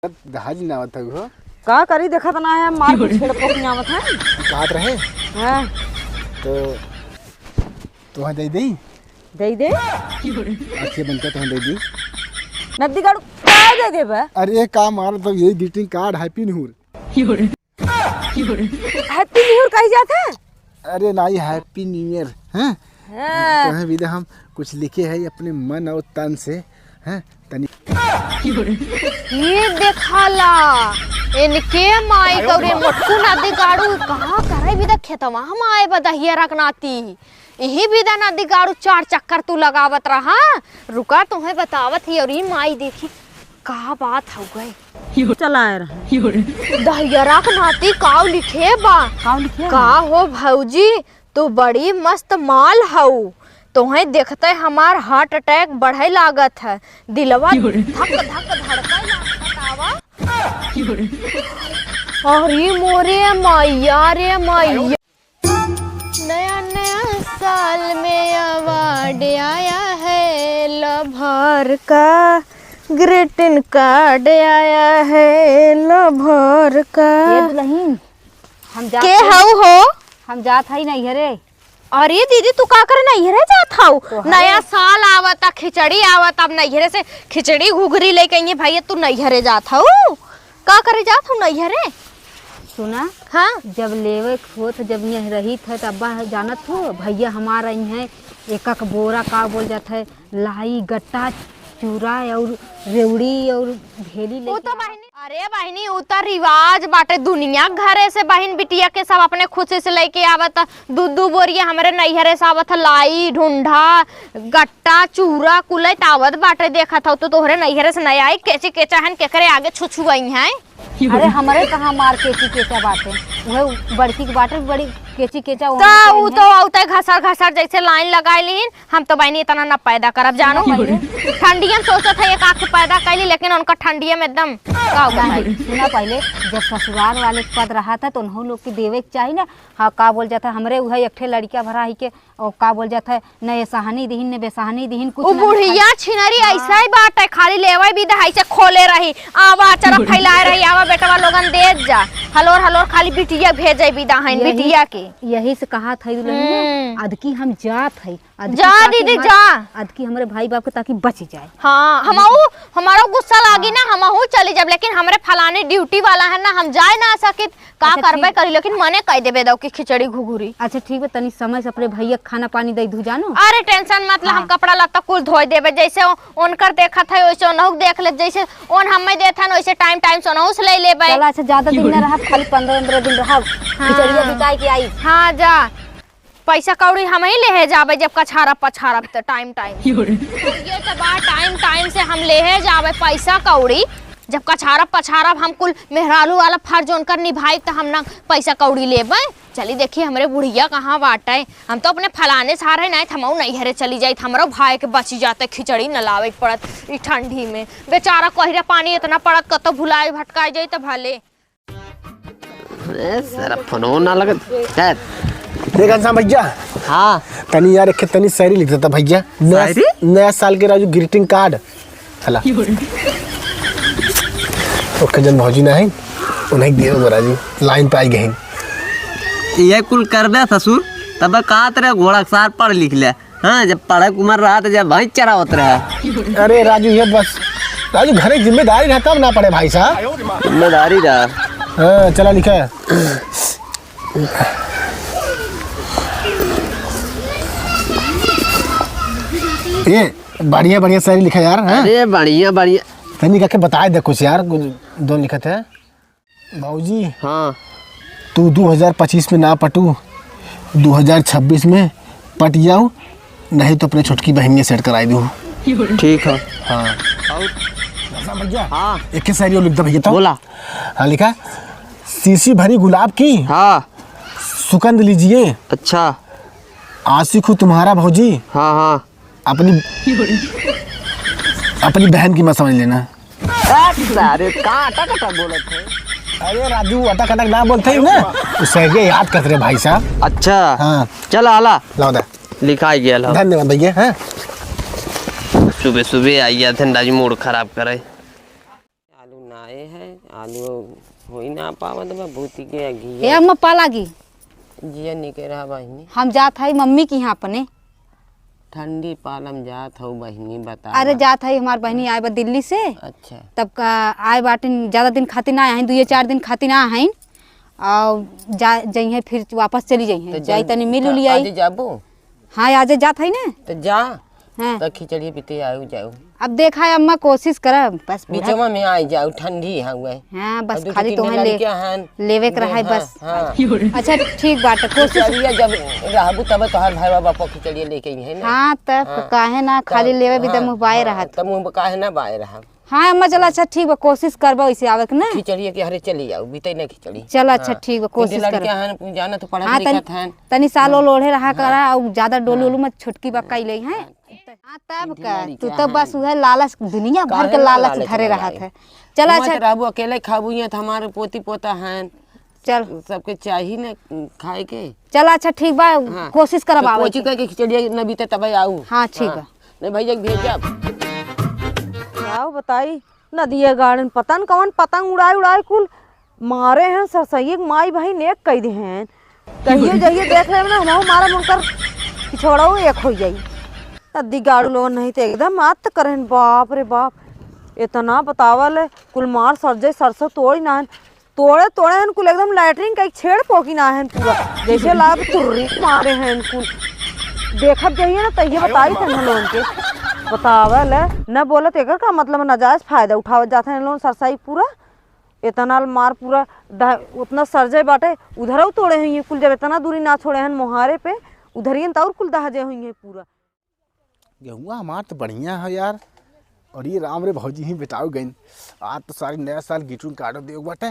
दहाज ना आवत हो का करी देखत ना है मार के छेड़ पोक आवत है काट रहे हां तो वहां दे दे अच्छे बनते तो दे दी नदी गाड़ू का दे देबे। अरे का मार तो ये greeting card happy new year happy new year कही जात है। अरे नहीं हैप्पी न्यू ईयर हैं तो है विदा हम कुछ लिखे हैं अपने मन और तन से हैं तनी ये देखाला इनके माई कौरे मटकू नदी गाड़ू कहाँ करे भी खेतवा हम आए बदहिया रखनाती यही विदा नदी गाड़ू 4 चक्कर तू लगावत रहा रुका तुम्हें बतावत ही और माई देखी का बात हो गई चलाए रहे दहिया रखनाती काव लिखे बा का हो भौजी तू बड़ी मस्त माल हऊ तुम्हें देखते हमार हार्ट अटैक बढ़े लागत है दिलवा धक धक धड़के बतावा अरे मोरे मैया रे मैया नया नया साल में अवार्ड आया है लभर का ग्रीटिंग कार्ड आया है लभर का ये दुल्हन हम जा के हो हम जात है नहीं रे। अरे दीदी तू का करे नैहरे जात हूँ नया साल आवता खिचड़ी आवता अब नैहरे से खिचड़ी घुघरी लेके आई भैया तू नैहरे जात हूँ का करे जात हूँ नैहरे सुना हाँ जब लेवे हो तो जब यहाँ रही था तब अब्बा जानत हो भैया हमारा यहाँ एक बोरा का बोल जाता है लाई गट्टा चूरा और रेवड़ी और भेली ले तो बहनी अरे बहनी उतर रिवाज बाटे दुनिया घरे से बहन बिटिया के सब अपने खुशी से लेके आवत दू बोरिया हमारे नैहरे से आवत लाई ढूंढा गट्टा चूरा कुलत आवत बाटे देखा था तो तोहरे नैहरे से नहीं आई केची केचा हन केकरे आगे छुछु आई हैं। अरे हमारे कहाँ मार केची केचा बाटे वह बड़की के बाटे बड़ी केची केचा तो औते घसर घसर जैसे लाइन लगाई लीन हम तो बहनी इतना न पैदा करब जानो ठंडिया सोचत है एक आँख पैदा कैली लेकिन उनका ठंडिया में एकदम सुना पहले जब ससुराल वाले पद रहा था तो उन्होंने लोग के देवे के चाहिए ना। हाँ का बोल जाता है हमरे वह एक ठे लड़किया भरा ही के और का बोल जाता है न ये सहानी दीहिन न बेसहानी दीहिन कुछ बुढ़िया छिनरी ऐसा ही बात है खाली लेवे भी दहाई से खोले रही आवा चरा फैलाए रही आवा बेटवा लोगन दे जा हलोर हलोर खाली बिटिया भेजे भी दहाइन बिटिया के यही से कहा था अदकी हम जात है जा दीदी जा अदकी हमारे भाई बाप के ताकि बच जाए। हाँ हमारा गुस्सा लागी ना हम चली जब लेकिन हमारे फलाने ड्यूटी वाला है ना हम जाए ना सके का करबे करी लेकिन मने कह देबे दो कि खिचड़ी घुघुरी। अच्छा ठीक है तनी समय से अपने भैया खाना पानी दे दू जानो। अरे टेंशन मत ला हम कपड़ा लत्ता कुल धोई देबे जैसे उनकर देखा था वैसे उनहु देख ले जैसे उन हमें देथा न वैसे टाइम से उनहु से ले लेबे। चला अच्छा ज्यादा दिन ना रहा खाली 15 दिन रहा खिचड़िया बिकाई के आई। हां जा पैसा कौड़ी हम ही ले जाबे जब कछारा पछारा तो टाइम ये तो बात टाइम से हम ले जाबे पैसा कौड़ी जब कछारा पछारा हम कुल मेहरालू वाला फर्ज उनकर निभाई तो हम ना पैसा कौड़ी लेबे। चली देखिए हमारे बुढ़िया कहाँ बाटे हम तो अपने फलाने सारे नहीं थमाऊ नैहरे चली जाई हमारो भाई के बची जाते खिचड़ी न लावे पड़त ई ठंडी में बेचारा कोहरा पानी इतना पड़त कतो भुलाए भटकाई जाई तो भले सारा फोनो ना लगत है देख अंसा भैया हाँ तनी यार एक तनी शायरी लिख देता भैया नया साल के राजू ग्रीटिंग कार्ड हला ओके जन भौजी ना है उन्हें दियो जरा जी लाइन पे आई गई ये कुल कर दे ससुर तब का तेरे घोड़ा सार पढ़ लिख ले। हाँ जब पढ़े उमर रहा तो जब भाई चरा होता रहा। अरे राजू ये बस राजू घर एक जिम्मेदारी रहता ना पड़े भाई साहब जिम्मेदारी रहा। हाँ चला लिखा है ये बढ़िया बढ़िया शायरी लिखा यार। अरे बढ़िया बढ़िया तनी का के बताए दे कुछ यार दो लिखत है बाबूजी। हाँ तू 2025 में ना पटू 2026 में पट जाऊ नहीं तो अपने छोटकी बहन ने सेट कराई दूँ। ठीक है हाँ भैया हाँ एक शायरी और लिख दे भैया तो बोला। हाँ लिखा शीशी भरी गुलाब की हाँ सुगंध लीजिए अच्छा आशिक हूँ तुम्हारा भौजी। हाँ हाँ अपनी बहन की मत समझ लेना। अरे कहाँ अटक बोलत है। अरे राजू अटक अटक ना बोलते ही ना उससे याद करते भाई साहब। अच्छा हाँ चल आला लाओ दे लिखा गया। धन्यवाद भैया। हाँ सुबह सुबह आई थे मूड खराब करे। आलू ना बनाए हैं आलू हो ही ना पावत बा भूती के ए घी अम्मा पा लागी जिया निके रहा बहिनी हम जात हई मम्मी के यहाँ अपने। ठंडी पालम जात हो बहिनी बता। अरे जात हई हमार बहनी आए बा दिल्ली से, अच्छा तब का आए बाटिन ज्यादा दिन खातिर ना आए, 2-4 दिन खातिर ना आए और जाइए फिर वापस चली जाइए, जाई तनी मिल उली आई। आज जाबो? हाँ आज जात हई ना। तो जा हाँ तो खिचड़ी पीते आऊ जाऊ। अब देखा है अम्मा कोशिश करब बस बीचवा में आई जाऊ ठंडी है हुए। हाँ बस और खाली तो दू-तीन लड़कियां लेवे के रहा है बस। हाँ। अच्छा ठीक बात है कोशिश। खिचड़िया जब रहबू तब तोहर भाई बाबा खिचड़ी लेके आई है ना। हाँ तब काहे ना खाली लेवे भी दम बाए रहा। तब मुंह काहे ना बाए रहा। हाँ अम्मा चला अच्छा ठीक बा कोशिश करबो इसे आवे के ना। खिचड़ी के हरे चली जाऊ बीते ना खिचड़ी। चल अच्छा ठीक बा कोशिश कर। लड़कियां हैं जाना तो पढ़ा हाँ लिखत हैं। तनी साल ओढ़े रहा करा और ज्यादा डोलू ओलू मत छोटकी बक्का ले हैं। हाँ तब का तू तो बस उहे लालच दुनिया भर के लालच धरे रहा है। चल अच्छा रहबू अकेले खाबू यहाँ हमारे पोती पोता हैं चल सबके चाहिए ना खाए के। चल अच्छा ठीक बा कोशिश करब आवे कोची के खिचड़ी न बीते तब आऊ। हाँ ठीक बा। नहीं भैया भेजा आओ बताई नदिया गार्डन पता न कौन पतंग उड़ाए उड़ाए कुल मारे हैं सरसैये माई भाई नेक कह दे हैं। कहिए जाइए देख रहे ना हम मारा मुनकर पिछोड़ाऊ एक हो जाई। नदी गाड़ू लोग नहीं तो एकदम मत करें बाप रे बाप इतना बतावल कुल मार सरजे सरसों तोड़ी ना तोड़े तोड़े हैं कुल एकदम लैटरिन का एक छेड़ पोकी ना है पूरा जैसे लाभ तुर्री मारे हैं कुल देखब जाइए ना तहिए बताई थे हम लोगों के बतावल न बोलत एकर का मतलब नाजायज फायदा उठावत जाते हैं लोग सरसाई पूरा इतना मार पूरा उतना सरजे बाटे उधर तोड़े हुई है कुल जब इतना दूरी ना छोड़े हैं मोहारे पे उधर ही और कुल दहजे हुई है पूरा। गेहुआ हमार तो बढ़िया है यार। और ये राम रे भौजी ही बिताओ गई आज तो सारे नया साल गिटू काटो दे बाटे।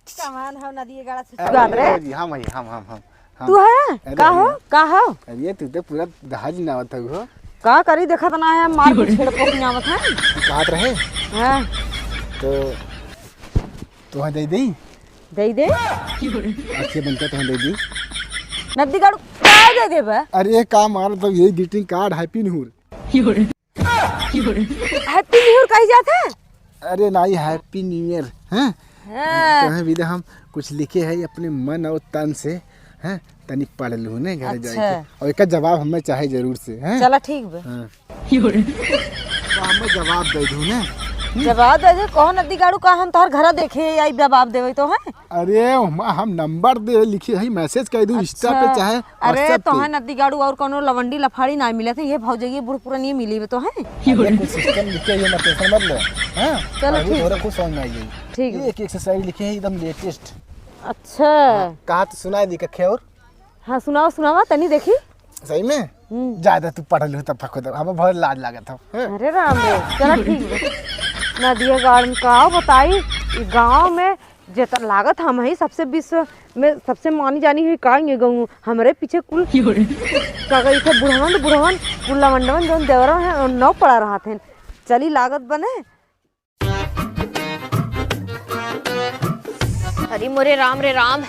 सामान है नदी गाड़ा से अरे हम हम तू है का हो अरे तू तो पूरा दहाज नावत हो का करी देखत ना है मार के छेड़ पोकी नावत है काट रहे हां तो दे दे अच्छे बनते तो दे दी नदी गाड़ू का दे देबे। अरे का मार तो ये greeting card happy new year happy new year कही जाता है। अरे नहीं हैप्पी न्यू ईयर हैं कहे भी हम कुछ लिखे है अपने मन और तन से हैं तनिक पढ़ लूँ ने घर जाके और एक जवाब हमें चाहे जरूर से हैं। चला ठीक बे तो हमें जवाब दे दूँ ना जवाब दे दे कौन नदी गाड़ू का हम तोहर घर देखे आई जवाब देवे तो है। अरे हम नंबर दे लिखे है मैसेज कर दूँ इंस्टा पे चाहे अरे तो है नदी गाड़ू और कोनो लवंडी लफाड़ी ना मिले थे ये भौजइए बुढ़ पुरानी मिली तो है कुछ सिस्टम लिखे है मत टेंशन मत लो हां चलो ठीक थोड़ा कुछ समझ में आ जाएगी। ठीक एक एक्सरसाइज लिखे है एकदम लेटेस्ट। अच्छा कहा तो सुनाई दी कखे और हाँ सुनावा तनी देखी सही में ज्यादा तू पढ़ लो तब फक हमें बहुत लाज लागत था। अरे राम रे चला ठीक है नदिया गार्डन का बताई गांव में जितना लागत हम ही सबसे विश्व में सबसे मानी जानी हुई का ये गाँव हमारे पीछे कुल का गई थे बुढ़वन कुल लवंडवन जो देवरा है नौ पड़ा रहा थे चली लागत बने। अरे मोरे राम रे राम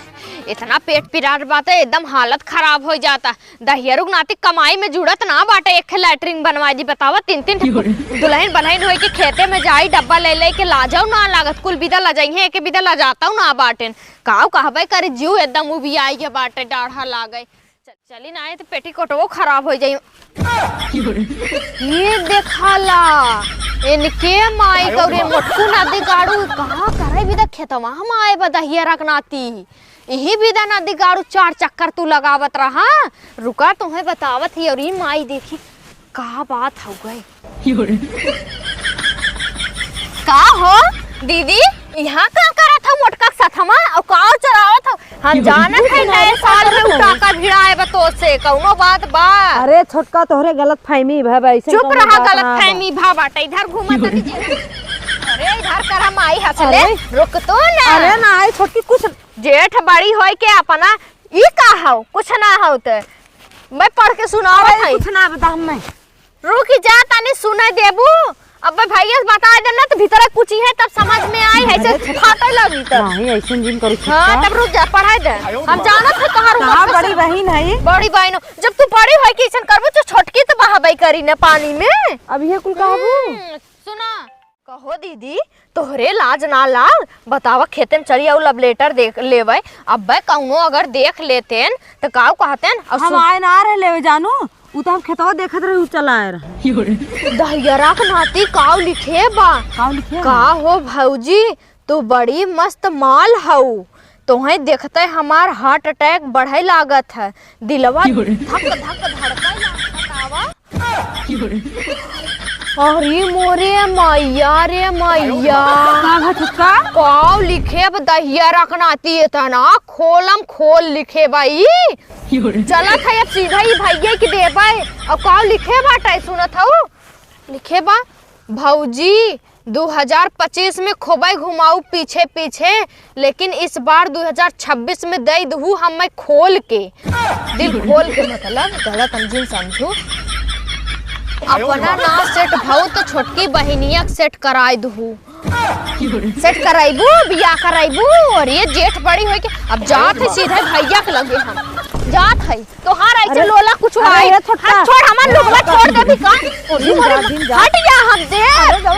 इतना पेट पिराट बात है एकदम हालत खराब हो जाता। दहियरुक नाती कमाई में जुड़त ना बाटे एक लैटरिन बनवा जी बतावा 3-3 दुल्हन बनहन होए के खेते में जाई डब्बा ले के ला जाओ ना लागत कुल बिदा ला जाई है के बिदा ला जाता ना बाटेन काव कहबे करे जीव एकदम उबी आई के बाटे डाढ़ा लागे चली ना तो पेटी कोटवो खराब हो जाई। ये देखाला इनके माई गौरे मोटकू नदी गाड़ू कहाँ करे बिदा खेतवा हम आए बदहियरक नाती यही बिदा नदी गाड़ू 4 चक्कर तू लगावत रहा रुका तुम्हें बतावत ही और ये माई देखी का बात हो गई का हो दीदी यहाँ का करत हो मोटका सथमा और का चरावत हो हम जानत है नए साल में उठा का भिड़ाए बतो से कौनो बात बा। अरे छोटका तोहरे गलत फहमी भा ऐसे चुप रहा गलत फहमी भा बाटे इधर घूमत अरे इधर करा माई हसले रुक तो ना। अरे ना आई छोटकी कुछ जेठ बड़ी होय के अपना ई का हो कुछ ना हो त मैं पढ़ के सुनावत है कुछ ना बता मैं रुक जा तनी सुनाई देबू अब भैया बता देना तो भीतर पूछी है तब समझ में आई है से खाता लगी तब नहीं ऐसे जिन करू हां तब रुक जा पढ़ाई दे हम जानत है कहां कहां बड़ी बहन है बड़ी बहन जब तू बड़ी है कि ऐसा करबो तो छोटकी तो बहाबई करी ना पानी में अब ये कुल कहबू सुना कहो दीदी तोहरे लाज ना लाल बतावा खेते में चली आउ लव लेटर देख लेवे अब कौनो अगर देख लेतेन तो काऊ कहतेन हम आए ना रहे ले जानू उ तो हम खेतवा देखत रहे उ चला आए रहे दहियरा के नाती काऊ लिखे बा काऊ लिखे का हो भौजी तू बड़ी मस्त माल हऊ तोहे देखते हमार हार्ट अटैक बढ़े लागत है दिलवा धक धक धड़के अरे मोरे मैया रे मैया छुटका काऊ लिखे दहिया रखनाती इतना खोलम खोल लिखे भाई चलत है अब सीधा ही भैया के देबे अब काऊ लिखे बाटे सुनत हूँ लिखे बा भौजी 2025 में खोबई घुमाऊ पीछे पीछे लेकिन इस बार 2026 में दे दू हम खोल के दिल खोल के मतलब गलत अंजिन समझू अपना ना सेट भाऊ तो छोटकी बहनिया सेट कराई दू सेट कराइबू बिया कराइबू और ये जेठ बड़ी हो के अब जात है सीधे भैया के लगे हम जात है तो हां ऐसे लोला कुछ आई छोड़ हमार लोगवा छोड़ दे भी का हट जा हम दे